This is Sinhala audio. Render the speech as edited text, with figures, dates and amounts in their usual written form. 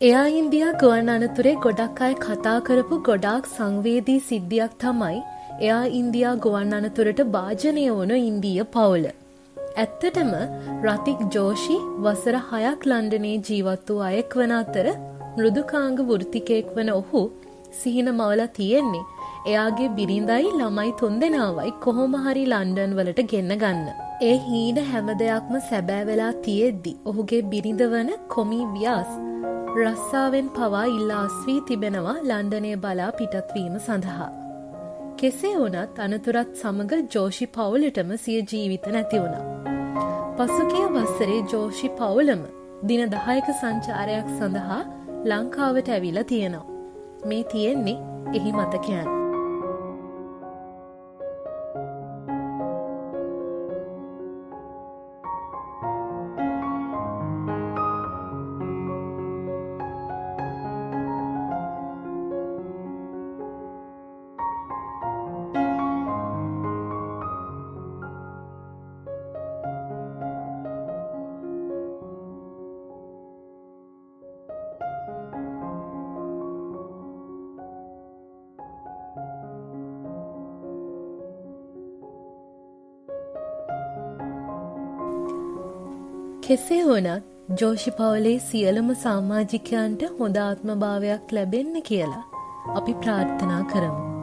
එයා ඉන්දියා ගුවන් අනතුරේ ගොඩක් අය කතා කරපු ගොඩාක් සංවේදී සිද්ධියක් තමයි එයා ඉන්දියා ගුවන් අනතුරට භාජනය වුණු ඉන්දීය පවුල. ඇත්තටම රතික් ජෝෂි වසර 6ක් ලන්ඩනයේ ජීවත් වූ අයෙක් වන අතර මෘදුකාංග වෘත්තිකයෙක් වන ඔහු සිහින මවලා තියෙන්නේ එයාගේ බිරිඳයි ළමයි 3 දෙනාවයි කොහොම හරි ලන්ඩන් වලට ගෙන්න ගන්න. ඒ හීන හැම දෙයක්ම සැබෑ වෙලා තියෙද්දි ඔහුගේ බිරිඳ වන කොමි ව්‍යාස් රස්සාවෙන් පවා ඉල්ලා අස්වී තිබෙනවා ලන්ඩනය බලා පිටත්වීම සඳහා. කෙසේ වුණත් අනතුරත් සමග ජෝෂි පවුලටම සිය ජීවිත නැති වුණා. පසුගිය වසරේ ජෝෂි පවුලම දින 10ක සංචාරයක් සඳහා ලංකාවට ඇවිල්ලා තියෙනවා. මේ තියෙන්නේ එහි මතකයන්. කෙසේ වුණත් ජෝෂි පවුලේ සියලුම සමාජිකයන්ට හොඳ ආත්මභාවයක් ලැබෙන්න කියලා අපි ප්‍රාර්ථනා කරමු.